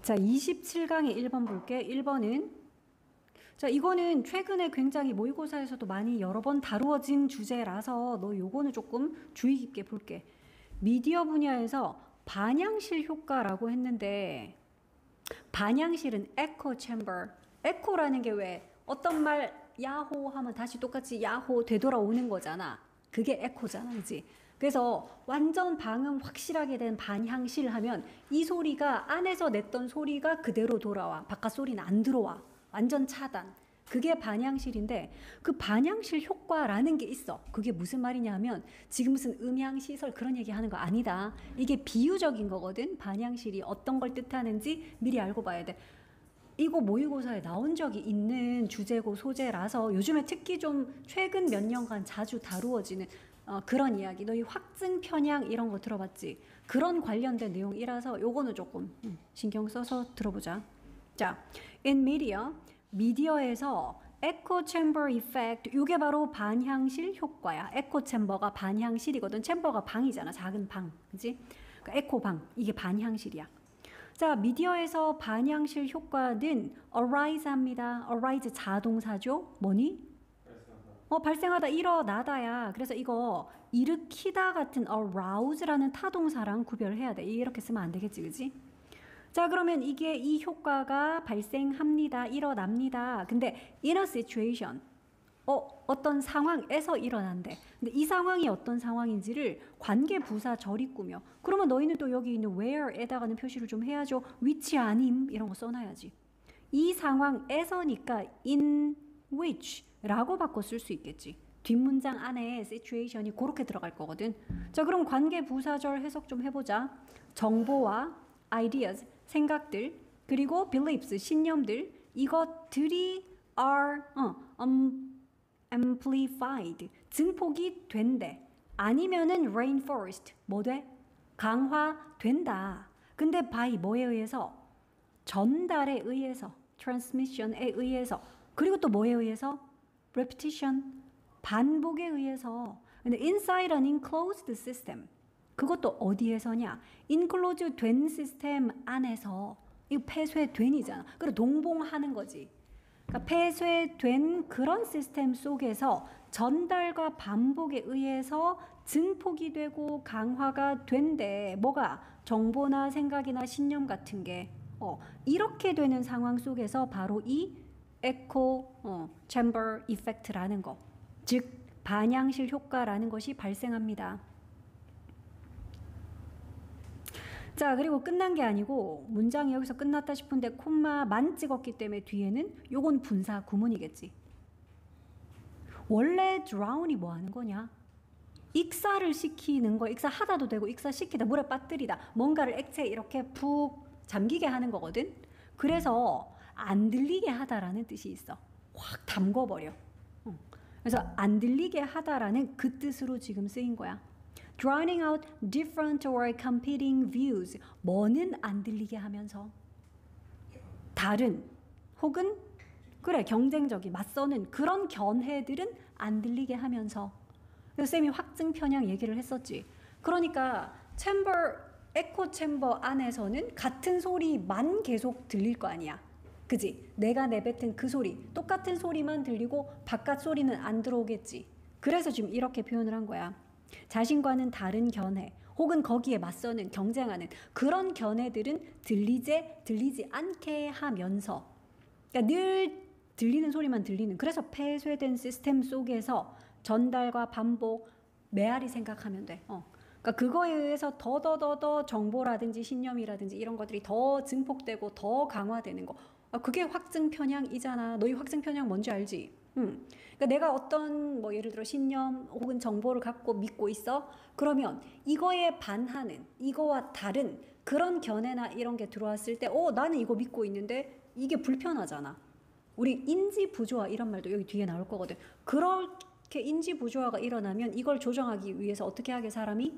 자, 27강의 1번 볼게. 1번은 자, 이거는 최근에 굉장히 모의고사에서도 많이 여러 번 다루어진 주제라서 너 요거는 조금 주의 깊게 볼게. 미디어 분야에서 반향실 효과라고 했는데 반향실은 에코 챔버. 에코라는 게 왜 어떤 말 야호 하면 다시 똑같이 야호 되돌아오는 거잖아. 그게 에코잖아, 그지? 그래서 완전 방음 확실하게 된 반향실 하면 이 소리가 안에서 냈던 소리가 그대로 돌아와. 바깥 소리는 안 들어와. 완전 차단. 그게 반향실인데 그 반향실 효과라는 게 있어. 그게 무슨 말이냐 하면 지금 무슨 음향시설 그런 얘기 하는 거 아니다. 이게 비유적인 거거든. 반향실이 어떤 걸 뜻하는지 미리 알고 봐야 돼. 이거 모의고사에 나온 적이 있는 주제고 소재라서 요즘에 특히 좀 최근 몇 년간 자주 다루어지는 그런 이야기. 너희 확증 편향 이런 거 들어봤지? 그런 관련된 내용이라서 요거는 조금 신경 써서 들어보자. 자, in media, 미디어에서 에코 챔버 이펙트, 이게 바로 반향실 효과야. 에코 챔버가 반향실이거든. 챔버가 방이잖아. 작은 방. 그지? 그러니까 에코 방. 이게 반향실이야. 자, 미디어에서 반향실 효과는 arise 합니다. arise 자동사죠. 뭐니? 발생하다, 일어나다야. 그래서 이거 일으키다 같은 arouse라는 타동사랑 구별해야 돼. 이렇게 쓰면 안 되겠지, 그지? 자, 그러면 이게 이 효과가 발생합니다. 일어납니다. 근데 in a situation, 어떤 상황에서 일어난대. 근데 이 상황이 어떤 상황인지를 관계부사 절이 꾸며. 그러면 너희는 또 여기 있는 where에다가는 표시를 좀 해야죠. 위치 아님 이런 거 써놔야지. 이 상황에서니까 in which 라고 바꿔 쓸 수 있겠지. 뒷문장 안에 situation이 그렇게 들어갈 거거든. 자, 그럼 관계부사절 해석 좀 해보자. 정보와 ideas, 생각들, 그리고 beliefs, 신념들, 이것들이 are amplified, 증폭이 된대. 아니면은 reinforced, 뭐 돼? 강화된다. 근데 by 뭐에 의해서? 전달에 의해서, transmission에 의해서, 그리고 또 뭐에 의해서? repetition, 반복에 의해서. 근데 inside an enclosed system, 그것도 어디에서냐? enclosed 된 시스템 안에서. 이거 폐쇄된이잖아. 그리고 동봉하는 거지. 그러니까 폐쇄된 그런 시스템 속에서 전달과 반복에 의해서 증폭이 되고 강화가 된대. 뭐가? 정보나 생각이나 신념 같은 게. 이렇게 되는 상황 속에서 바로 이 에코 챔버 이펙트라는 거. 즉 반향실 효과라는 것이 발생합니다. 자, 그리고 끝난 게 아니고 문장이 여기서 끝났다 싶은데 콤마만 찍었기 때문에 뒤에는 요건 분사 구문이겠지. 원래 drown이 뭐 하는 거냐? 익사를 시키는 거. 익사하다도 되고 익사시키다, 물에 빠뜨리다, 뭔가를 액체에 이렇게 푹 잠기게 하는 거거든. 그래서 안 들리게 하다라는 뜻이 있어. 확 담궈버려. 그래서 안 들리게 하다라는 그 뜻으로 지금 쓰인 거야. Drowning out different or competing views. 뭐는 안 들리게 하면서 다른 혹은 그래 경쟁적인 맞서는 그런 견해들은 안 들리게 하면서. 그래서 쌤이 확증 편향 얘기를 했었지. 그러니까 챔버, 에코 챔버 안에서는 같은 소리만 계속 들릴 거 아니야. 그지? 내가 내뱉은 그 소리, 똑같은 소리만 들리고 바깥 소리는 안 들어오겠지. 그래서 지금 이렇게 표현을 한 거야. 자신과는 다른 견해 혹은 거기에 맞서는 경쟁하는 그런 견해들은 들리지 않게 하면서, 그러니까 늘 들리는 소리만 들리는, 그래서 폐쇄된 시스템 속에서 전달과 반복 메아리 생각하면 돼. 그러니까 그거에 의해서 더 정보라든지 신념이라든지 이런 것들이 더 증폭되고 더 강화되는 거. 그게 확증 편향이잖아. 너희 확증 편향 뭔지 알지? 그러니까 내가 어떤 뭐 예를 들어 신념 혹은 정보를 갖고 믿고 있어. 그러면 이거에 반하는, 이거와 다른 그런 견해나 이런 게 들어왔을 때 나는 이거 믿고 있는데 이게 불편하잖아. 우리 인지 부조화 이런 말도 여기 뒤에 나올 거거든. 그렇게 인지 부조화가 일어나면 이걸 조정하기 위해서 어떻게 하게 사람이?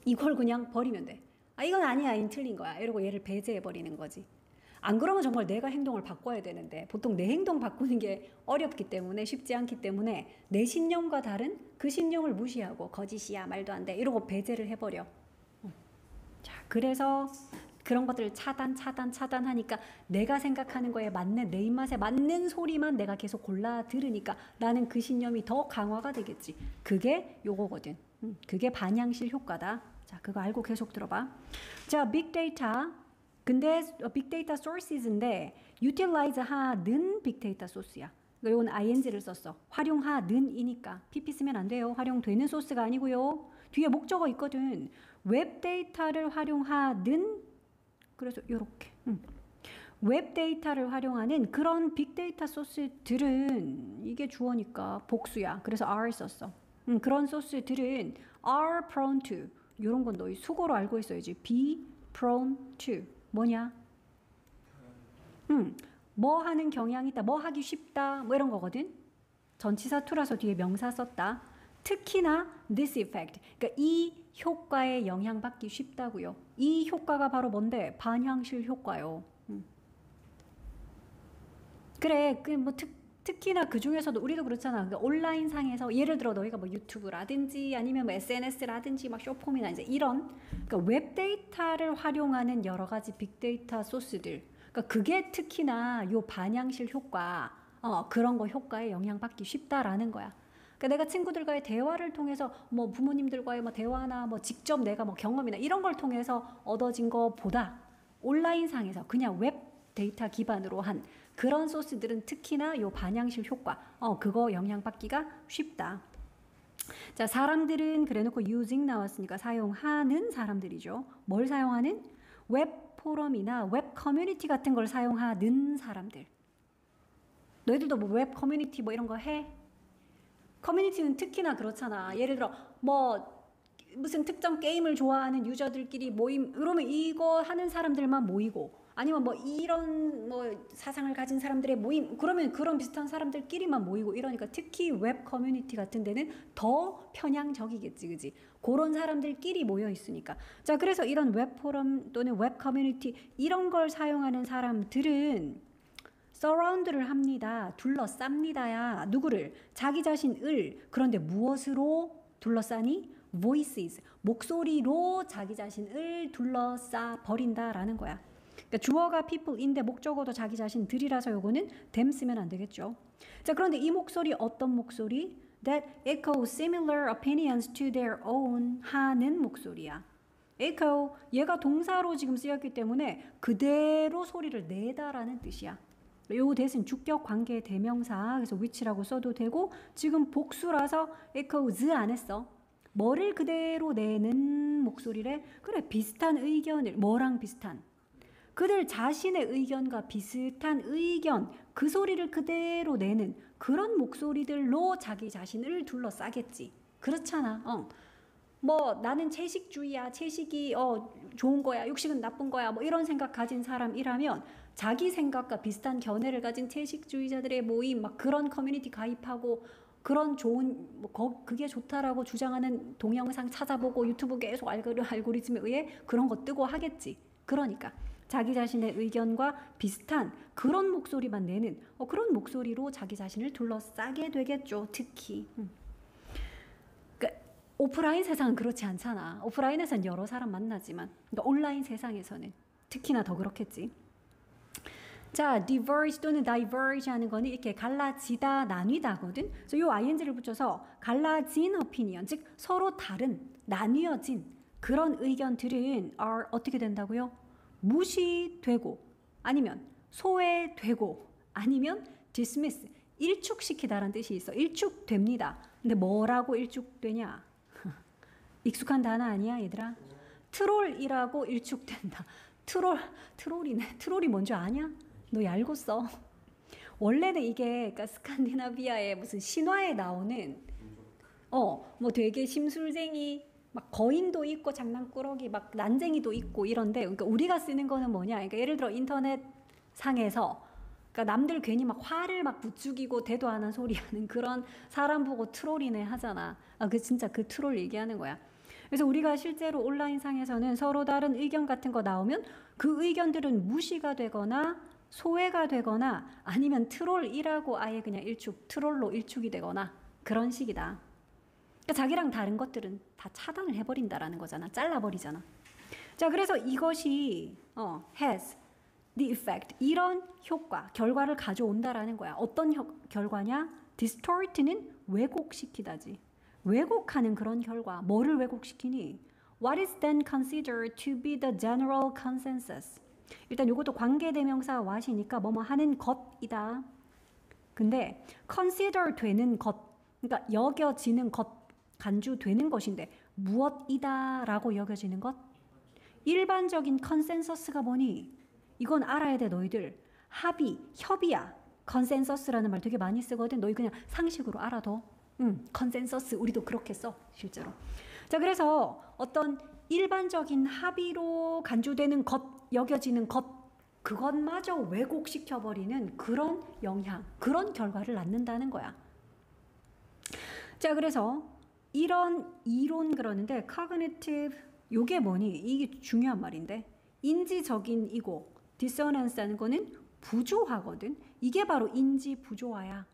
이걸 그냥 버리면 돼. 이건 아니야, 이건 틀린 거야. 이러고 얘를 배제해 버리는 거지. 안 그러면 정말 내가 행동을 바꿔야 되는데 보통 내 행동 바꾸는 게 어렵기 때문에, 쉽지 않기 때문에 내 신념과 다른 그 신념을 무시하고 거짓이야, 말도 안 돼 이러고 배제를 해버려. 자, 그래서 그런 것들을 차단하니까 내가 생각하는 거에 맞는 내 입맛에 맞는 소리만 내가 계속 골라 들으니까 나는 그 신념이 더 강화가 되겠지. 그게 요거거든. 그게 반향실 효과다. 자, 그거 알고 계속 들어봐. 자, 빅데이터. 근데 빅데이터 sources인데 utilize 하는 빅데이터 소스야. 이건 ing를 썼어. 활용하는이니까 pp 쓰면 안 돼요. 활용되는 소스가 아니고요. 뒤에 목적어 있거든. 웹데이터를 활용하는, 그래서 요렇게 웹데이터를 활용하는 그런 빅데이터 소스들은, 이게 주어니까 복수야. 그래서 are 썼어. 그런 소스들은 are prone to, 요런 건 너희 수고로 알고 있어야지. be prone to 뭐냐? 뭐 하는 경향이 있다, 뭐 하기 쉽다, 뭐 이런 거거든. 전치사 to라서 뒤에 명사 썼다. 특히나 this effect, 그러니까 이 효과에 영향받기 쉽다고요. 이 효과가 바로 뭔데? 반향실 효과요. 그래, 그 뭐 특히나 그 중에서도 우리도 그렇잖아. 그러니까 온라인 상에서 예를 들어 너희가 뭐 유튜브라든지 아니면 뭐 SNS라든지 막 쇼폼이나 이제 이런, 그러니까 웹데이터를 활용하는 여러 가지 빅데이터 소스들. 그러니까 그게 특히나 요 반향실 효과, 그런 거 효과에 영향받기 쉽다라는 거야. 그러니까 내가 친구들과의 대화를 통해서 뭐 부모님들과의 뭐 대화나 뭐 직접 내가 뭐 경험이나 이런 걸 통해서 얻어진 거보다 온라인상에서 그냥 웹 데이터 기반으로 한 그런 소스들은 특히나 요 반향실 효과, 그거 영향받기가 쉽다. 자, 사람들은 그래놓고 using 나왔으니까 사용하는 사람들이죠. 뭘 사용하는? 웹 포럼이나 웹 커뮤니티 같은 걸 사용하는 사람들. 너희들도 뭐 웹 커뮤니티 뭐 이런 거 해? 커뮤니티는 특히나 그렇잖아. 예를 들어 뭐 무슨 특정 게임을 좋아하는 유저들끼리 모임, 그러면 이거 하는 사람들만 모이고, 아니면 뭐 이런 뭐 사상을 가진 사람들의 모임, 그러면 그런 비슷한 사람들끼리만 모이고 이러니까 특히 웹 커뮤니티 같은 데는 더 편향적이겠지, 그지? 그런 사람들끼리 모여 있으니까. 자, 그래서 이런 웹 포럼 또는 웹 커뮤니티 이런 걸 사용하는 사람들은 서라운드를 합니다. 둘러쌉니다야. 누구를? 자기 자신을. 그런데 무엇으로 둘러싸니? voices. 목소리로 자기 자신을 둘러싸 버린다라는 거야. 그러니까 주어가 people인데 목적어도 자기 자신들이라서 요거는 them 쓰면 안 되겠죠. 자, 그런데 이 목소리 어떤 목소리? That echo similar opinions to their own 하는 목소리야. echo, 얘가 동사로 지금 쓰였기 때문에 그대로 소리를 내다라는 뜻이야. 요 대신 주격 관계 대명사, 그래서 which라고 써도 되고, 지금 복수라서 echoes 안 했어. 뭐를 그대로 내는 목소리래? 그래, 비슷한 의견을, 뭐랑 비슷한? 그들 자신의 의견과 비슷한 의견, 그 소리를 그대로 내는 그런 목소리들로 자기 자신을 둘러싸겠지. 그렇잖아. 뭐 나는 채식주의야, 채식이 좋은 거야, 육식은 나쁜 거야, 뭐 이런 생각 가진 사람이라면 자기 생각과 비슷한 견해를 가진 채식주의자들의 모임, 막 그런 커뮤니티 가입하고 그런 좋은 뭐 그게 좋다라고 주장하는 동영상 찾아보고 유튜브 계속 알고리즘에 의해 그런 거 뜨고 하겠지. 그러니까 자기 자신의 의견과 비슷한 그런 목소리만 내는 그런 목소리로 자기 자신을 둘러싸게 되겠죠. 특히. 그러니까 오프라인 세상은 그렇지 않잖아. 오프라인에서는 여러 사람 만나지만, 그러니까 온라인 세상에서는 특히나 더 그렇겠지. 자, diverge 또는 diverge 하는 거는 이렇게 갈라지다, 나뉘다거든. 그래서 이 ing를 붙여서 갈라진 opinion, 즉 서로 다른, 나뉘어진 그런 의견들은 are 어떻게 된다고요? 무시되고, 아니면 소외되고, 아니면 dismiss, 일축시키다라는 뜻이 있어. 일축됩니다. 근데 뭐라고 일축되냐? 익숙한 단어 아니야, 얘들아? 트롤이라고 일축된다. 트롤이네. 트롤이 뭔지 아냐? 너 알고 써. 원래는 이게 그러니까 스칸디나비아의 무슨 신화에 나오는 뭐 되게 심술쟁이, 막 거인도 있고 장난꾸러기, 막 난쟁이도 있고 이런데, 그러니까 우리가 쓰는 거는 뭐냐? 그러니까 예를 들어 인터넷 상에서 그러니까 남들 괜히 막 화를 막 부추기고 대도 안 한 소리 하는 그런 사람 보고 트롤이네 하잖아. 그 진짜 그 트롤 얘기하는 거야. 그래서 우리가 실제로 온라인 상에서는 서로 다른 의견 같은 거 나오면 그 의견들은 무시가 되거나 소외가 되거나 아니면 트롤이라고 아예 그냥 트롤로 일축이 되거나 그런 식이다. 그러니까 자기랑 다른 것들은 다 차단을 해버린다라는 거잖아. 잘라버리잖아. 자, 그래서 이것이 has the effect, 이런 효과, 결과를 가져온다라는 거야. 어떤 결과냐? distort는 왜곡시키다지. 왜곡하는 그런 결과. 뭐를 왜곡시키니? What is then considered to be the general consensus? 일단 이것도 관계대명사 what이니까 뭐뭐 하는 것이다. 근데 consider 되는 것, 그러니까 여겨지는 것, 간주되는 것인데 무엇이다 라고 여겨지는 것? 일반적인 컨센서스가 뭐니? 이건 알아야 돼 너희들. 합의, 협의야. 컨센서스라는 말 되게 많이 쓰거든. 너희 그냥 상식으로 알아둬. 컨센서스 우리도 그렇게 써 실제로. 자, 그래서 어떤 일반적인 합의로 간주되는 것, 여겨지는 것, 그것마저 왜곡시켜버리는 그런 영향, 그런 결과를 낳는다는 거야. 자, 그래서 이런 이론 그러는데 cognitive, 요게 뭐니? 이게 중요한 말인데 인지적인 이고 dissonance라는 거는 부조화거든. 이게 바로 인지 부조화야.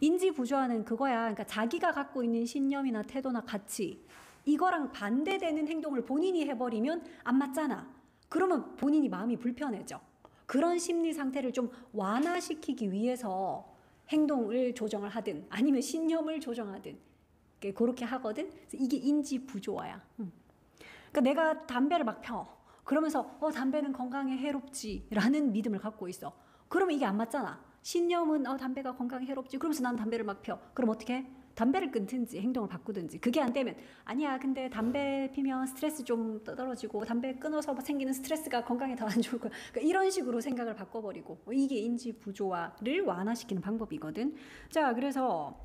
인지 부조화는 그거야. 그러니까 자기가 갖고 있는 신념이나 태도나 가치, 이거랑 반대되는 행동을 본인이 해버리면 안 맞잖아. 그러면 본인이 마음이 불편해져. 그런 심리 상태를 좀 완화시키기 위해서 행동을 조정을 하든 아니면 신념을 조정하든 그렇게 하거든. 그래서 이게 인지 부조화야. 그러니까 내가 담배를 막 펴. 그러면서 담배는 건강에 해롭지라는 믿음을 갖고 있어. 그러면 이게 안 맞잖아. 신념은 담배가 건강에 해롭지. 그러면서 난 담배를 막 펴. 그럼 어떻게 해? 담배를 끊든지 행동을 바꾸든지. 그게 안 되면 아니야 근데 담배 피면 스트레스 좀 떨어지고 담배 끊어서 생기는 스트레스가 건강에 더 안 좋을 거야. 그러니까 이런 식으로 생각을 바꿔버리고 이게 인지 부조화를 완화시키는 방법이거든. 자, 그래서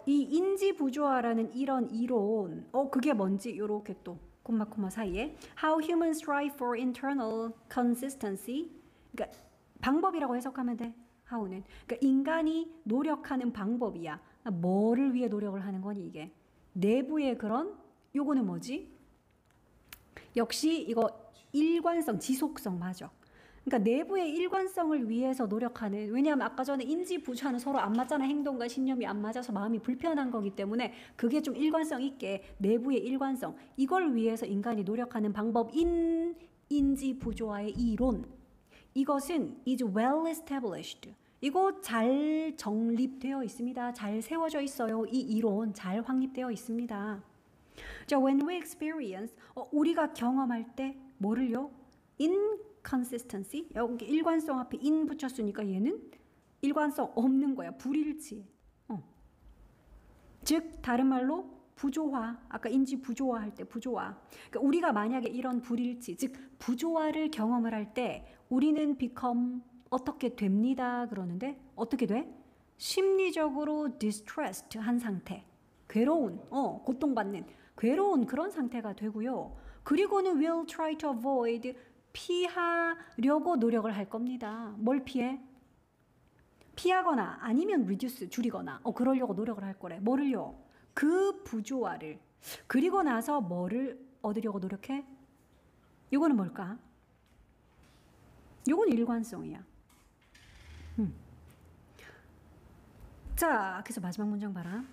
이 인지 부조화라는 이런 이론, 그게 뭔지 이렇게 또 콤마 사이에 How humans strive for internal consistency. 그러니까 방법이라고 해석하면 돼. how는. 그러니까 인간이 노력하는 방법이야. 뭐를 위해 노력을 하는 거니 이게? 내부의 그런 요거는 뭐지? 역시 이거 일관성, 지속성 맞아. 그러니까 내부의 일관성을 위해서 노력하는, 왜냐하면 아까 전에 인지 부조화는 서로 안 맞잖아. 행동과 신념이 안 맞아서 마음이 불편한 거기 때문에 그게 좀 일관성 있게 내부의 일관성, 이걸 위해서 인간이 노력하는 방법인 인지 부조화의 이론, 이것은 is well established. 이거 잘 정립되어 있습니다. 잘 세워져 있어요. 이 이론 잘 확립되어 있습니다. 자, when we experience, 우리가 경험할 때 뭐를요? inconsistency. 여기 일관성 앞에 in 붙였으니까 얘는 일관성 없는 거야. 불일치. 즉 다른 말로 부조화. 아까 인지 부조화 할 때 부조화. 그러니까 우리가 만약에 이런 불일치, 즉 부조화를 경험을 할 때 우리는 become 어떻게 됩니다. 그러는데 어떻게 돼? 심리적으로 distressed 한 상태. 괴로운, 고통받는 괴로운 그런 상태가 되고요. 그리고는 will try to avoid, 피하려고 노력을 할 겁니다. 뭘 피해? 피하거나 아니면 reduce, 줄이거나 그러려고 노력을 할 거래. 뭐를요? 그 부조화를. 그리고 나서 뭐를 얻으려고 노력해? 이거는 뭘까? 이건 일관성이야. 자, 그래서 마지막 문장 봐라.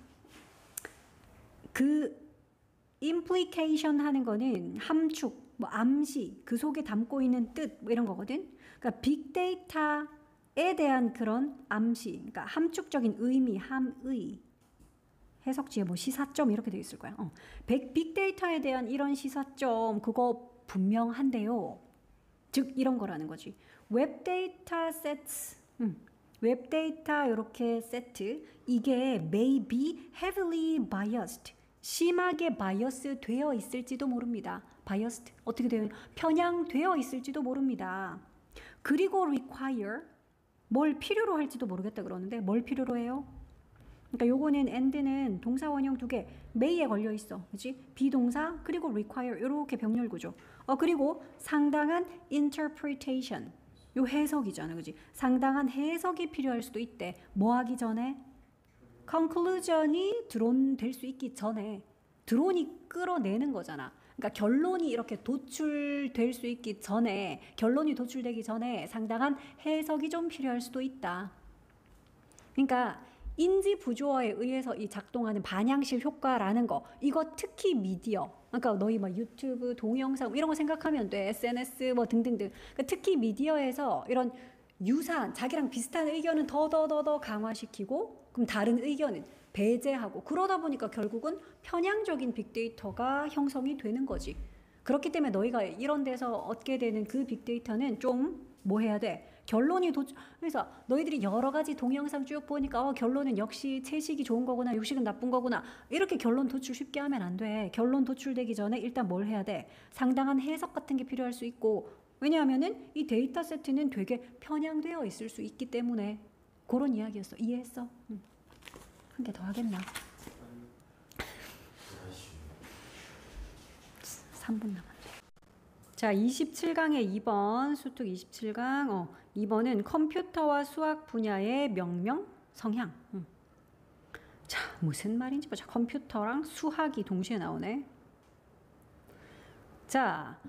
그 implication 하는 거는 함축, 암시, 그 속에 담고 있는 뜻 이런 거거든. 그러니까 빅데이터에 대한 그런 암시, 그러니까 함축적인 의미, 함의, 해석지에 시사점 이렇게 되어 있을 거야. 빅데이터에 대한 이런 시사점 그거 분명한데요. 즉 이런 거라는 거지. 웹데이터 세트, 웹데이터 이렇게 세트, 이게 may be heavily biased, 심하게 바이어스 되어 있을지도 모릅니다. biased 어떻게 되어? 편향되어 있을지도 모릅니다. 그리고 require, 뭘 필요로 할지도 모르겠다 그러는데 뭘 필요로 해요? 그러니까 요거는 and는 동사 원형 두 개, may에 걸려 있어. 그렇지? 비동사 그리고 require 이렇게 병렬 구조. 그리고 상당한 interpretation, 요 해석이잖아. 그렇지? 상당한 해석이 필요할 수도 있대. 뭐 하기 전에? conclusion이 드론될 수 있기 전에. 드론이 끌어내는 거잖아. 그러니까 결론이 이렇게 도출될 수 있기 전에, 결론이 도출되기 전에 상당한 해석이 좀 필요할 수도 있다. 그러니까 인지 부조화에 의해서 이 작동하는 반향실 효과라는 거, 이거 특히 미디어, 그러니까 너희 막 유튜브, 동영상 이런 거 생각하면 돼. SNS 뭐 등등등. 그러니까 특히 미디어에서 이런 유사한 자기랑 비슷한 의견은 더 강화시키고 그럼 다른 의견은 배제하고 그러다 보니까 결국은 편향적인 빅데이터가 형성이 되는 거지. 그렇기 때문에 너희가 이런 데서 얻게 되는 그 빅데이터는 좀 뭐 해야 돼? 결론이 그래서 너희들이 여러 가지 동영상 쭉 보니까 결론은 역시 채식이 좋은 거구나, 육식은 나쁜 거구나 이렇게 결론 도출 쉽게 하면 안 돼. 결론 도출되기 전에 일단 뭘 해야 돼? 상당한 해석 같은 게 필요할 수 있고 왜냐하면은 이 데이터 세트는 되게 편향되어 있을 수 있기 때문에 그런 이야기였어. 이해했어? 한 개 더 하겠나? 3분 남았네. 자, 27강의 2번, 수특 27강. 2번은 컴퓨터와 수학 분야의 명명, 성향. 자, 무슨 말인지 보자. 컴퓨터랑 수학이 동시에 나오네. 자,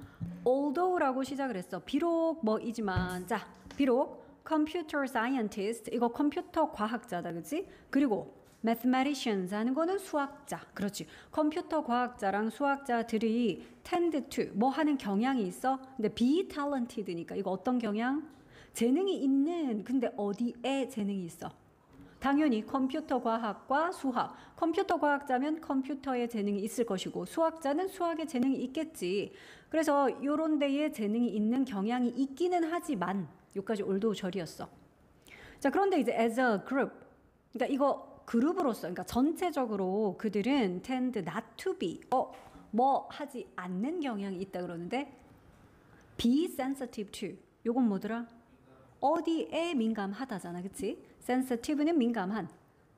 although라고 시작을 했어. 비록 뭐이지만, 자, 비록 computer scientist, 이거 컴퓨터 과학자다, 그치? 그리고 mathematicians 하는 거는 수학자. 그렇지. 컴퓨터 과학자랑 수학자들이 tend to 뭐 하는 경향이 있어? 근데 be talented니까 이거 어떤 경향? 재능이 있는, 근데 어디에 재능이 있어? 당연히 컴퓨터 과학과 수학. 컴퓨터 과학자면 컴퓨터에 재능이 있을 것이고 수학자는 수학에 재능이 있겠지. 그래서 요런 데에 재능이 있는 경향이 있기는 하지만 여기까지 올도 절이었어. 자, 그런데 이제 as a group. 그러니까 이거 그룹으로서, 그러니까 전체적으로 그들은 tend not to be, 뭐 하지 않는 경향이 있다 그러는데 be sensitive to, 요건 뭐더라? 어디에 민감하다잖아, 그치? sensitive는 민감한.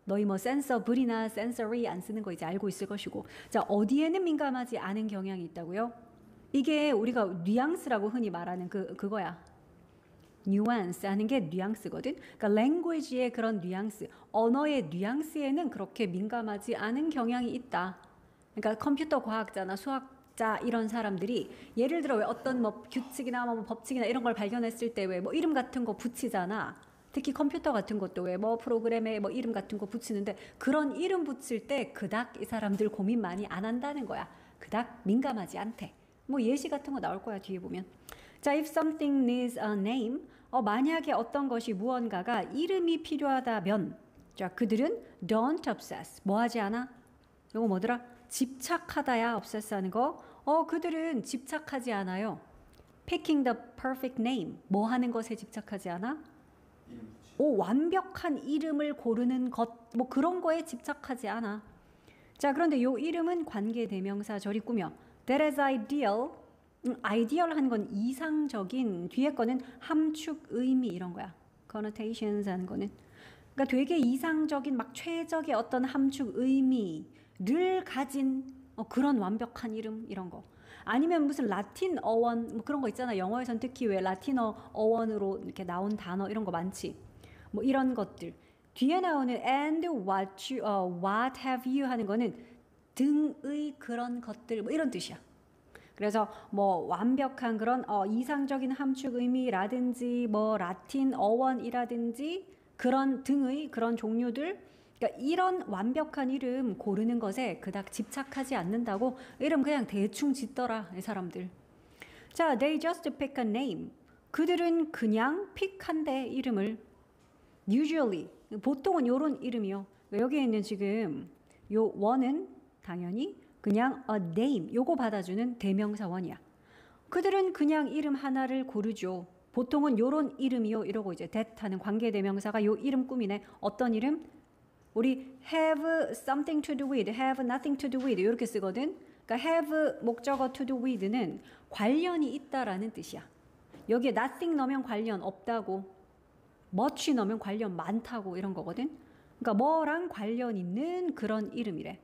너희 뭐 sensible이나 sensory 안 쓰는 거 이제 알고 있을 것이고. 자, 어디에는 민감하지 않은 경향이 있다고요? 이게 우리가 뉘앙스라고 흔히 말하는 그거야. nuance 하는 게 뉘앙스거든. 그러니까 language의 그런 뉘앙스, 언어의 뉘앙스에는 그렇게 민감하지 않은 경향이 있다. 그러니까 컴퓨터 과학자나 수학자 이런 사람들이 예를 들어 왜 어떤 뭐 규칙이나 뭐 법칙이나 이런 걸 발견했을 때 왜 뭐 이름 같은 거 붙이잖아. 특히 컴퓨터 같은 것도 왜 뭐 프로그램에 뭐 이름 같은 거 붙이는데 그런 이름 붙일 때 그닥 이 사람들 고민 많이 안 한다는 거야. 그닥 민감하지 않대. 뭐 예시 같은 거 나올 거야, 뒤에 보면. 자, if something needs a name, 만약에 어떤 것이 무언가가 이름이 필요하다면, 자, 그들은 don't obsess. 뭐 하지 않아? 이거 뭐더라? 집착하다야, obsess 하는 거. 그들은 집착하지 않아요. picking the perfect name. 뭐 하는 것에 집착하지 않아? 완벽한 이름을 고르는 것, 뭐 그런 거에 집착하지 않아. 자, 그런데 요 이름은 관계대명사 절 있구며. That is ideal. 아이디얼한 건 이상적인, 뒤에 거는 함축 의미 이런 거야. connotations 하는 거는. 그러니까 되게 이상적인 막 최적의 어떤 함축 의미를 가진 그런 완벽한 이름 이런 거. 아니면 무슨 라틴 어원 뭐 그런 거 있잖아. 영어에선 특히 왜 라틴어 어원으로 이렇게 나온 단어 이런 거 많지. 뭐 이런 것들. 뒤에 나오는 and what have you 하는 거는 등의 그런 것들 뭐 이런 뜻이야. 그래서 뭐 완벽한 그런 이상적인 함축 의미라든지 뭐 라틴 어원이라든지 그런 등의 그런 종류들, 그러니까 이런 완벽한 이름 고르는 것에 그닥 집착하지 않는다고. 이름 그냥 대충 짓더라 이 사람들. 자, they just pick a name. 그들은 그냥 픽한대 이름을. usually 보통은 요런 이름이요. 여기에 있는 지금 요 원은 당연히 그냥 a name 요거 받아주는 대명사 원이야. 그들은 그냥 이름 하나를 고르죠. 보통은 요런 이름이요 이러고 이제 that 하는 관계대명사가 요 이름 꾸미네. 어떤 이름? 우리 have something to do with, have nothing to do with 이렇게 쓰거든. 그러니까 have 목적어 to do with는 관련이 있다라는 뜻이야. 여기에 nothing 넣으면 관련 없다고, much 넣으면 관련 많다고 이런 거거든. 그러니까 뭐랑 관련 있는 그런 이름이래.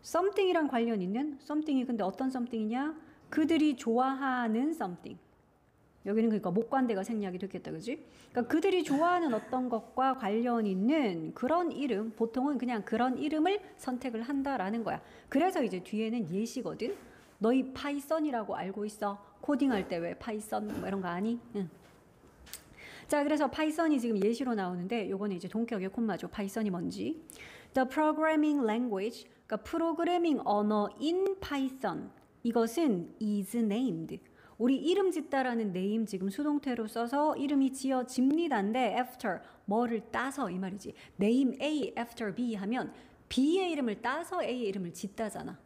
something이랑 관련 있는, something이 근데 어떤 something이냐? 그들이 좋아하는 something. 여기는 그러니까 목관대가 생략이 됐겠다, 그지? 그러니까 그들이 좋아하는 어떤 것과 관련 있는 그런 이름, 보통은 그냥 그런 이름을 선택을 한다라는 거야. 그래서 이제 뒤에는 예시거든. 너희 파이썬이라고 알고 있어? 코딩할 때 왜 파이썬 뭐 이런 거 아니? 응. 자, 그래서 파이썬이 지금 예시로 나오는데 요거는 이제 동격의 콤마죠. 파이썬이 뭔지. The programming language, 그러니까 프로그래밍 언어인 파이썬. 이것은 is named. 우리 이름 짓다라는 name 지금 수동태로 써서 이름이 지어집니다인데 after 뭐를 따서 이 말이지. name A after B 하면 B의 이름을 따서 A의 이름을 짓다잖아.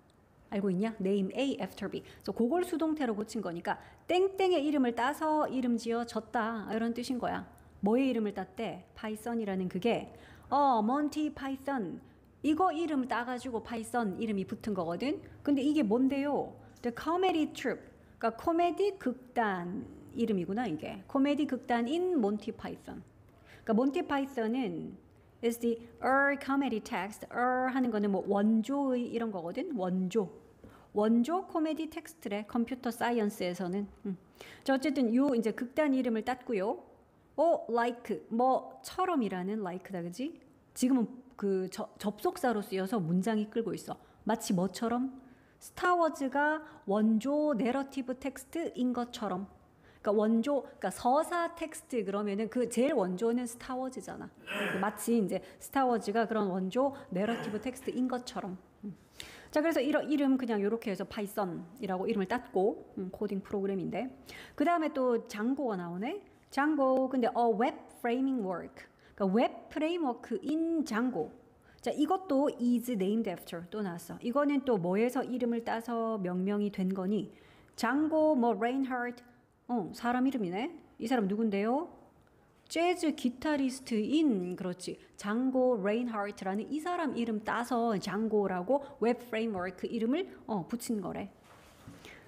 알고 있냐? name A after B. 그래서 그걸 수동태로 고친 거니까 땡땡의 이름을 따서 이름 지어졌다 이런 뜻인 거야. 뭐의 이름을 땄대? 파이썬이라는 그게 몬티 파이썬 이거 이름 따가지고 파이썬 이름이 붙은 거거든. 근데 이게 뭔데요? The comedy troupe. 그러니까 코미디 극단 이름이구나 이게. 코미디 극단인 몬티 파이썬. 그러니까 몬티 파이썬은 is the comedy text. 하는 거는 뭐 원조의 이런 거거든. 원조 코미디 텍스트래. 컴퓨터 사이언스에서는. 자 어쨌든 요 이제 극단 이름을 땄고요. like 뭐처럼이라는 like다 그지? 지금은 그 접속사로 쓰여서 문장이 끌고 있어. 마치 뭐처럼? 스타워즈가 원조 내러티브 텍스트인 것처럼. 그러니까 서사 텍스트 그러면은 그 제일 원조는 스타워즈잖아. 마치 이제 스타워즈가 그런 원조 내러티브 텍스트인 것처럼. 자 그래서 이름 그냥 이렇게 해서 파이썬이라고 이름을 땄고 코딩 프로그램인데 그 다음에 또 장고가 나오네. 장고 근데 웹 프레이밍 워크. 그러니까 웹 프레임워크인 장고. 자 이것도 is named after 또 나왔어. 이거는 또 뭐에서 이름을 따서 명명이 된 거니? 장고 레인하르트 사람 이름이네. 이 사람 누군데요? 재즈 기타리스트인 그렇지 장고 레인하르트라는 이 사람 이름 따서 장고라고 웹 프레임워크 이름을 붙인 거래.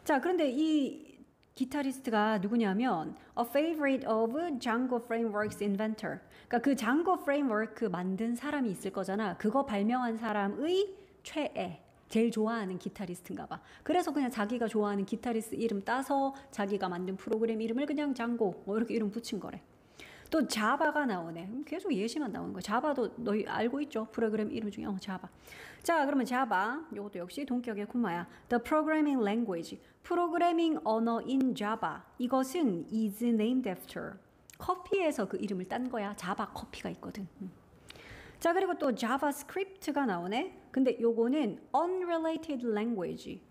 자 그런데 이 기타리스트가 누구냐면 a favorite of Django Frameworks inventor. 그러니까 그 Django Framework 만든 사람이 있을 거잖아. 그거 발명한 사람의 최애, 제일 좋아하는 기타리스트인가 봐. 그래서 그냥 자기가 좋아하는 기타리스트 이름 따서 자기가 만든 프로그램 이름을 그냥 Django 뭐 이렇게 이름 붙인 거래. 또 자바가 나오네. 계속 예시만 나오는 거야. 자바도 너희 알고 있죠? 프로그램 이름 중에 자바. 자 그러면 자바 이것도 역시 동격의 콤마야. The programming language. 프로그래밍 언어인 자바. 이것은 is named after. 커피에서 그 이름을 딴 거야. 자바 커피가 있거든. 자 그리고 또 자바스크립트가 나오네. 근데 요거는 unrelated language.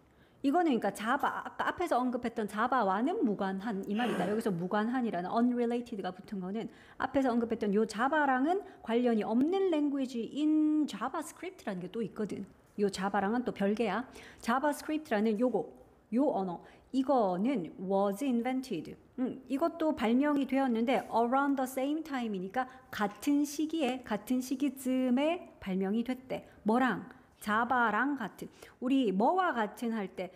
이거는 그러니까 자바 아까 앞에서 언급했던 자바와는 무관한 이 말이다. 여기서 무관한이라는 unrelated가 붙은 거는 앞에서 언급했던 요 자바랑은 관련이 없는 랭귀지인 자바스크립트라는 게 또 있거든. 요 자바랑은 또 별개야. 자바스크립트라는 요 언어 이거는 was invented. 이것도 발명이 되었는데 around the same time이니까 같은 시기쯤에 발명이 됐대. 뭐랑? 자바랑 같은. 우리 뭐와 같은 할 때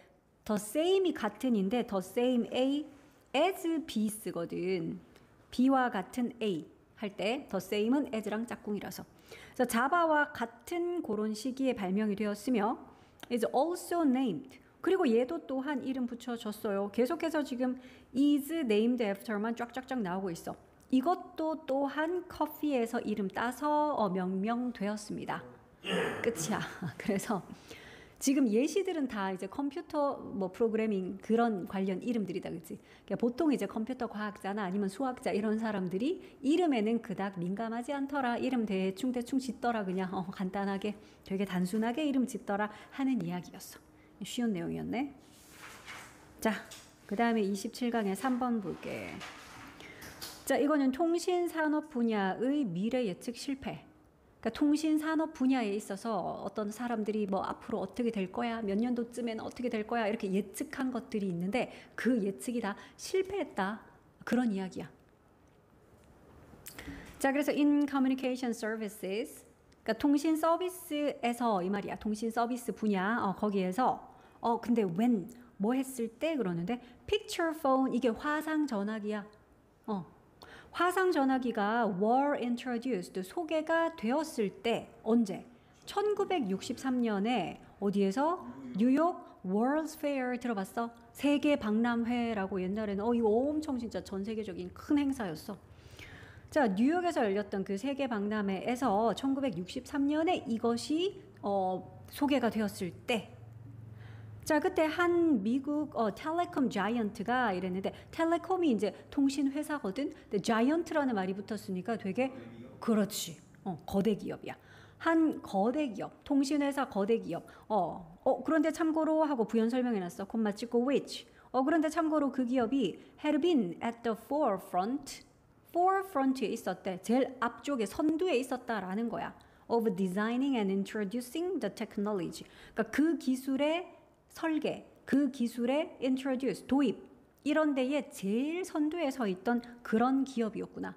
the same이 같은인데 the same A as B 쓰거든. B와 같은 A 할 때 the same은 as랑 짝꿍이라서. 그래서 자바와 같은 그런 시기에 발명이 되었으며 is also named. 그리고 얘도 또한 이름 붙여줬어요. 계속해서 지금 is named after만 쫙쫙쫙 나오고 있어. 이것도 또한 커피에서 이름 따서 명명되었습니다. 끝이야. 그래서 지금 예시들은 다 이제 컴퓨터 프로그래밍 그런 관련 이름들이다, 그렇지? 그러니까 보통 이제 컴퓨터 과학자나 아니면 수학자 이런 사람들이 이름에는 그닥 민감하지 않더라. 이름 대충 짓더라. 그냥 간단하게 되게 단순하게 이름 짓더라 하는 이야기였어. 쉬운 내용이었네. 자, 그 다음에 27강에 3번 볼게. 자, 이거는 통신산업 분야의 미래 예측 실패. 그러니까 통신산업 분야에 있어서 어떤 사람들이 앞으로 어떻게 될 거야, 몇 년도쯤에는 어떻게 될 거야 이렇게 예측한 것들이 있는데 그 예측이 다 실패했다. 그런 이야기야. 자, 그래서 in communication services, 그러니까 통신 서비스에서 이 말이야. 통신 서비스 분야 거기에서 근데 when 뭐 했을 때 그러는데 picture phone 이게 화상 전화기야. 화상 전화기가 were introduced 소개가 되었을 때 언제? 1963년에 어디에서? 뉴욕 World's Fair 들어봤어? 세계 박람회라고 옛날에는 이거 엄청 진짜 전 세계적인 큰 행사였어. 자, 뉴욕에서 열렸던 그 세계 박람회에서 1963년에 이것이 소개가 되었을 때, 자, 그때 한 미국 텔레콤 자이언트가 이랬는데, 텔레콤이 이제 통신 회사거든. 근데 자이언트라는 말이 붙었으니까 되게 그렇지. 거대 기업이야. 한 거대 기업, 통신회사 거대 기업. 그런데 참고로 하고 부연 설명해놨어. 콤마 찍고 which. 그런데 참고로 그 기업이 had been at the forefront에 있었대. 제일 앞쪽에 선두에 있었다라는 거야. of designing and introducing the technology. 그러니까 그 기술의 설계, 그 기술의 introduce, 도입 이런 데에 제일 선두에 서 있던 그런 기업이었구나.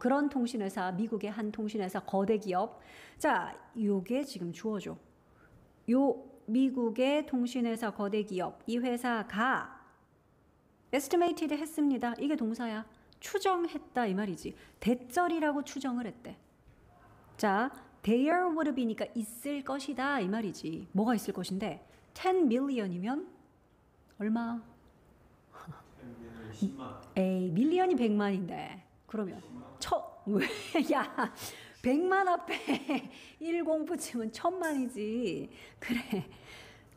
그런 통신회사, 미국의 한 통신회사 거대 기업. 자, 요게 지금 주어져. 요 미국의 통신회사 거대 기업, 이 회사가 estimated 했습니다. 이게 동사야. 추정했다 이 말이지. 대절이라고 추정을 했대. 자, there would be니까 있을 것이다 이 말이지. 뭐가 있을 것인데 10 million이면 얼마? 10만. 에이, 밀리언이 100만인데 그러면 야 100만 앞에 10 붙이면 1000만이지. 그래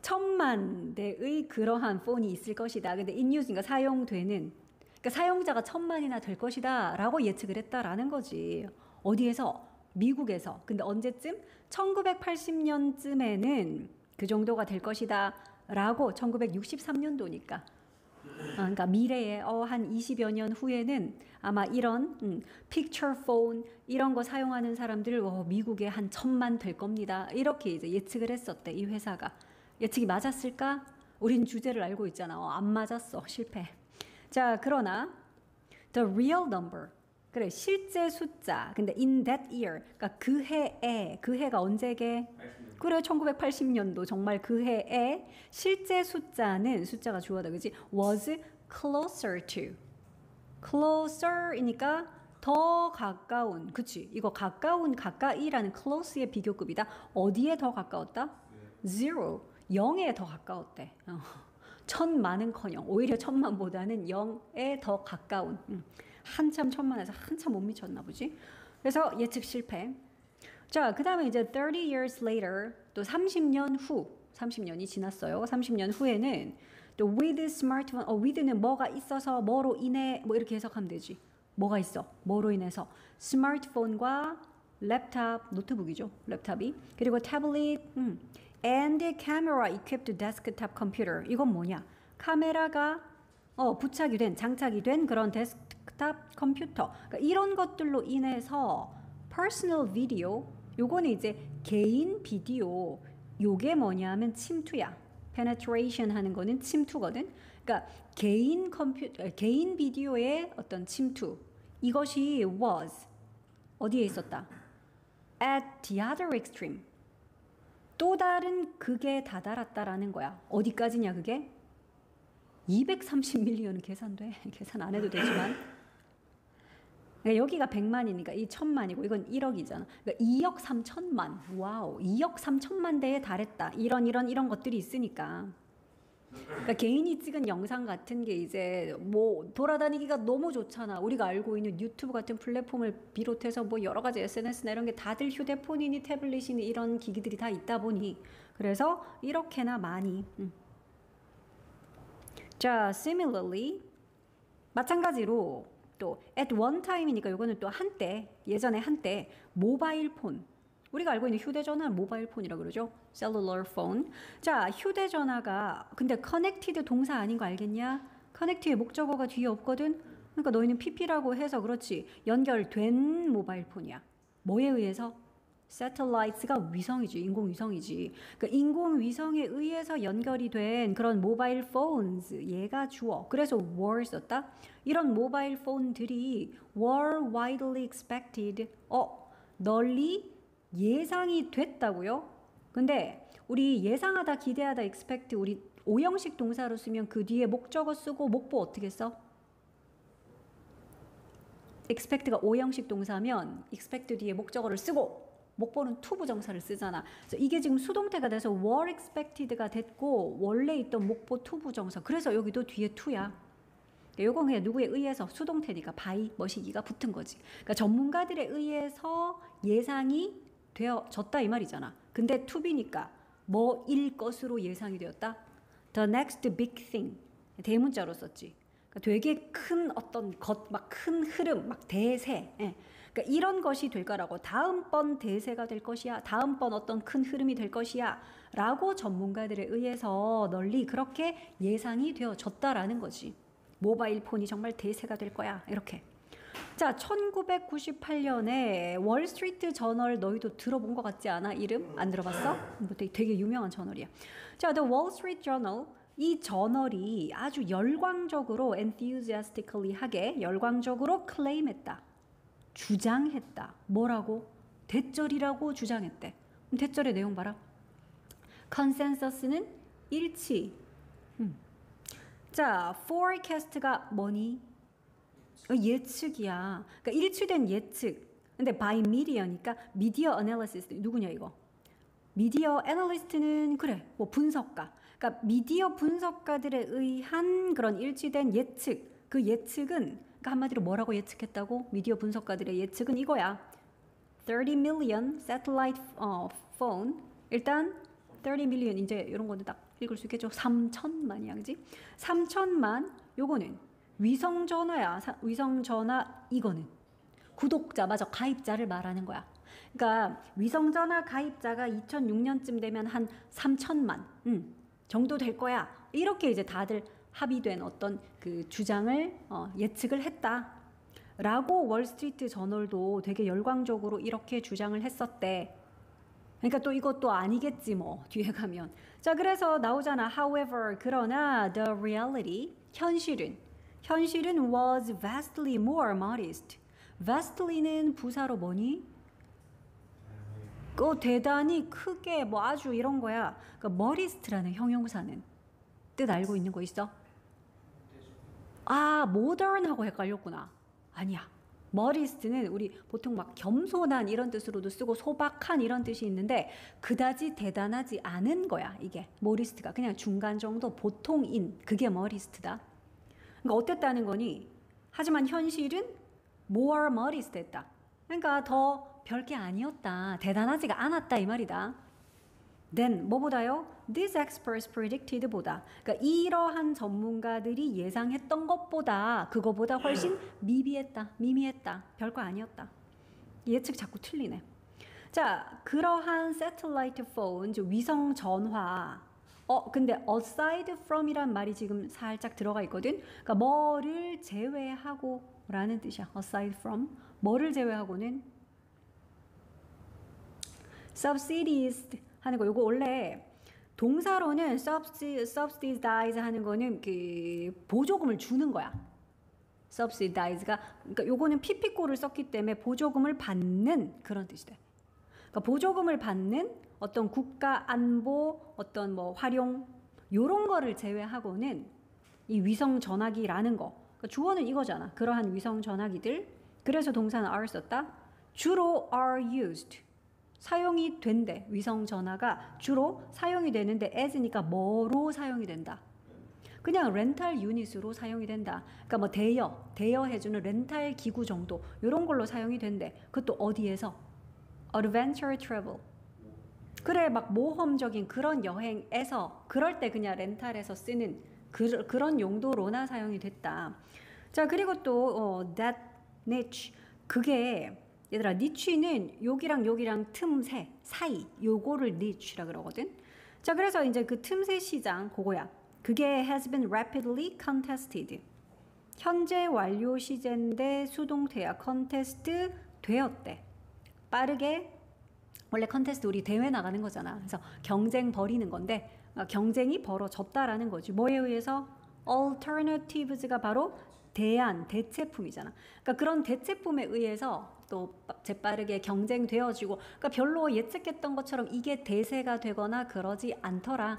1000만 대의 그러한 폰이 있을 것이다. 근데 in use니까 사용되는, 그러니까 사용자가 1000만이나 될 것이다 라고 예측을 했다라는 거지. 어디에서? 미국에서. 근데 언제쯤? 1980년쯤에는 그 정도가 될 것이다 라고. 1963년도니까 그러니까 미래에 한 20여 년 후에는 아마 이런 픽처 폰 이런 거 사용하는 사람들 미국에 한 1000만 될 겁니다. 이렇게 이제 예측을 했었대. 이 회사가. 예측이 맞았을까? 우린 주제를 알고 있잖아. 안 맞았어. 실패. 자, 그러나 the real number. 그래, 실제 숫자. 근데 in that year. 그러니까 그 해에, 그 해가 언제게? 80년. 그래, 1980년도 정말 그 해에 실제 숫자는 숫자가 주어다. 그지? was closer to. closer이니까 더 가까운. 그치? 이거 가까운, 가까이라는 close의 비교급이다. 어디에 더 가까웠다? zero. 0에 더 가까웠대. 천만은커녕 오히려 천만보다는 0에 더 가까운. 한참 천만에서 한참 못 미쳤나 보지. 그래서 예측 실패. 자, 그 다음에 이제 30 years later, 또 30년 후, 30년이 지났어요. 30년 후에는 또 with smartphone, with는 뭐가 있어서 뭐로 인해 뭐 이렇게 해석하면 되지. 뭐가 있어? 뭐로 인해서? 스마트폰과 랩탑, 노트북이죠. 랩탑이. 그리고 태블릿, and camera equipped desktop computer. 이건 뭐냐? 카메라가 부착이 된, 장착이 된 그런 데스크탑 컴퓨터. 그러니까 이런 것들로 인해서 personal video, 요거는 이제 개인 비디오. 요게 뭐냐면 침투야. penetration 하는 거는 침투거든. 그러니까 개인 비디오의 어떤 침투. 이것이 was 어디에 있었다? at the other extreme. 또 다른 극에 다다랐다라는 거야. 어디까지냐 그게? 230밀리언은 계산돼. 계산 안 해도 되지만. 그러니까 여기가 100만이니까 이 1000만이고 이건 1억이잖아. 그러니까 2억 3천만. 와우. 2억 3천만 대에 달했다. 이런 것들이 있으니까. 그러니까 개인이 찍은 영상 같은 게 이제 뭐 돌아다니기가 너무 좋잖아. 우리가 알고 있는 유튜브 같은 플랫폼을 비롯해서 뭐 여러 가지 SNS나 이런 게 다들 휴대폰이니 태블릿이니 이런 기기들이 다 있다 보니 그래서 이렇게나 많이. 자, similarly 마찬가지로 또 at one time이니까 이거는 또 한때, 예전에 한때 모바일 폰, 우리가 알고 있는 휴대전화는 모바일 폰이라고 그러죠. cellular phone. 자, 휴대전화가 근데 connected 동사 아닌 거 알겠냐? connect의 목적어가 뒤에 없거든. 그러니까 너희는 PP라고 해서 그렇지. 연결된 모바일 폰이야. 뭐에 의해서? satellites가 위성이지. 인공위성이지. 그러니까 인공위성에 의해서 연결이 된 그런 모바일 phones. 얘가 주어. 그래서 were 썼다. 이런 모바일 폰들이 were widely expected. 널리 예상이 됐다고요? 근데 우리 예상하다, 기대하다, expect 우리 오형식 동사로 쓰면 그 뒤에 목적어 쓰고 목보 어떻게 써? expect가 오형식 동사면 expect 뒤에 목적어를 쓰고 목보는 to 부정사를 쓰잖아. 그래서 이게 지금 수동태가 돼서 were expected가 됐고 원래 있던 목보 to 부정사. 그래서 여기도 뒤에 to야. 요건 그냥 누구에 의해서 수동태니까 by 머시기가 붙은 거지. 그러니까 전문가들에 의해서 예상이 되어졌다 이 말이잖아. 근데 to be니까 뭐일 것으로 예상이 되었다? The next big thing. 대문자로 썼지. 그러니까 되게 큰 어떤 막 큰 흐름, 막 대세. 예. 그러니까 이런 것이 될 거라고. 다음번 대세가 될 것이야. 다음번 어떤 큰 흐름이 될 것이야. 라고 전문가들에 의해서 널리 그렇게 예상이 되어졌다라는 거지. 모바일 폰이 정말 대세가 될 거야. 이렇게. 자, 1998년에 월스트리트 저널 너희도 들어본 것 같지 않아? 이름? 안 들어봤어? 되게 유명한 저널이야. 자, The Wall Street Journal. 이 저널이 아주 열광적으로 enthusiastically 하게 열광적으로 클레임했다. 주장했다. 뭐라고? 대절이라고 주장했대. 대절의 내용 봐라. 컨센서스는 일치. 자, forecast가 뭐니? 예측이야. 그러니까 일치된 예측. 근데 by media니까 media analysis 누구냐 이거? 미디어 애널리스트는 그래. 뭐 분석가. 그러니까 미디어 분석가들에 의한 그런 일치된 예측. 그 예측은 그러니까 한마디로 뭐라고 예측했다고? 미디어 분석가들의 예측은 이거야. 30 million satellite phone. 일단 30 million 이제 이런 거는 딱 읽을 수 있겠죠. 3천만이야, 그지? 3천만 요거는 위성 전화야. 위성 전화 이거는 구독자, 맞아, 가입자를 말하는 거야. 그러니까 위성 전화 가입자가 2006년쯤 되면 한 3천만 정도 될 거야. 이렇게 이제 다들 합의된 어떤 그 주장을 예측을 했다라고 월스트리트 저널도 되게 열광적으로 이렇게 주장을 했었대. 그러니까 또 이것도 아니겠지 뭐 뒤에 가면. 자, 그래서 나오잖아. However, 그러나 the reality, 현실은 was vastly more modest. vastly는 부사로 뭐니? 대단히 크게 뭐 아주 이런 거야. 그러니까 modest라는 형용사는 뜻 알고 있는 거 있어? 아, modern하고 헷갈렸구나. 아니야. modest는 우리 보통 막 겸손한 이런 뜻으로도 쓰고 소박한 이런 뜻이 있는데 그다지 대단하지 않은 거야. 이게 modest가 그냥 중간 정도 보통인 그게 modest다. 그러니까 어땠다는 거니? 하지만 현실은 more modest 했다. 그러니까 더 별게 아니었다. 대단하지가 않았다 이 말이다. Then 뭐보다요? These experts predicted 보다. 그러니까 이러한 전문가들이 예상했던 것보다 그거보다 훨씬 미미했다. 별거 아니었다. 예측 자꾸 틀리네. 자, 그러한 satellite phone, 위성 전화. 근데 aside from이란 말이 지금 살짝 들어가 있거든. 그러니까 뭐를 제외하고 라는 뜻이야. aside from. 뭐를 제외하고는 subsidies 하는 거. 요거 원래 동사로는 subsidize 하는 거는 그 보조금을 주는 거야. subsidize가 그러니까 요거는 PP고를 썼기 때문에 보조금을 받는 그런 뜻이 돼. 그러니까 보조금을 받는 어떤 국가 안보 어떤 뭐 활용 요런 거를 제외하고는 이 위성 전화기라는 거. 그러니까 주어는 이거잖아. 그러한 위성 전화기들. 그래서 동사는 are 썼다. 주로 are used. 사용이 된대. 위성 전화가 주로 사용이 되는데 as니까 뭐로 사용이 된다. 그냥 렌탈 유닛으로 사용이 된다. 그러니까 뭐 대여해주는 렌탈 기구 정도 이런 걸로 사용이 된대. 그것도 어디에서? Adventure travel. 그래 막 모험적인 그런 여행에서 그럴 때 그냥 렌탈해서 쓰는 그런 용도로나 사용이 됐다. 자, 그리고 또 that niche. 그게 얘들아, 니치는 여기랑 틈새 사이 요거를 니치라 그러거든. 자, 그래서 이제 그 틈새 시장 그거야. 그게 has been rapidly contested. 현재 완료 시제인데 수동태야. 컨테스트 되었대. 빠르게. 원래 컨테스트 우리 대회 나가는 거잖아. 그래서 경쟁 벌이는 건데 경쟁이 벌어졌다라는 거지. 뭐에 의해서? Alternatives가 바로 대체품이잖아. 그러니까 그런 대체품에 의해서 또 재빠르게 경쟁되어지고 그러니까 별로 예측했던 것처럼 이게 대세가 되거나 그러지 않더라.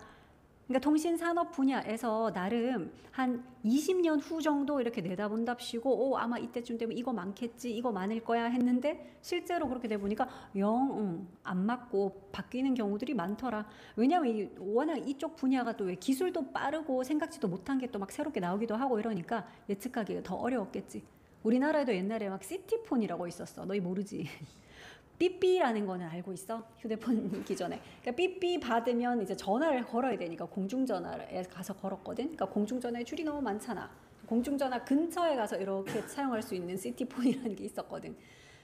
그러니까 통신산업 분야에서 나름 한 20년 후 정도 이렇게 내다본답시고 아마 이때쯤 되면 이거 많겠지 이거 많을 거야 했는데 실제로 그렇게 돼 보니까 영 안 맞고 바뀌는 경우들이 많더라. 왜냐면 워낙 이쪽 분야가 또 왜 기술도 빠르고 생각지도 못한 게 또 막 새롭게 나오기도 하고 이러니까 예측하기가 더 어려웠겠지. 우리나라에도 옛날에 막 시티폰이라고 있었어. 너희 모르지? 삐삐라는 거는 알고 있어? 휴대폰 기존에. 그러니까 삐삐 받으면 이제 전화를 걸어야 되니까 공중전화에 가서 걸었거든. 그러니까 공중전화에 줄이 너무 많잖아. 공중전화 근처에 가서 이렇게 사용할 수 있는 시티폰이라는 게 있었거든.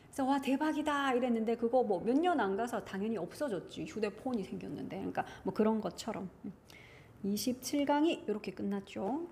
그래서 와 대박이다 이랬는데 그거 뭐 몇 년 안 가서 당연히 없어졌지. 휴대폰이 생겼는데. 그러니까 뭐 그런 것처럼. 27강이 이렇게 끝났죠.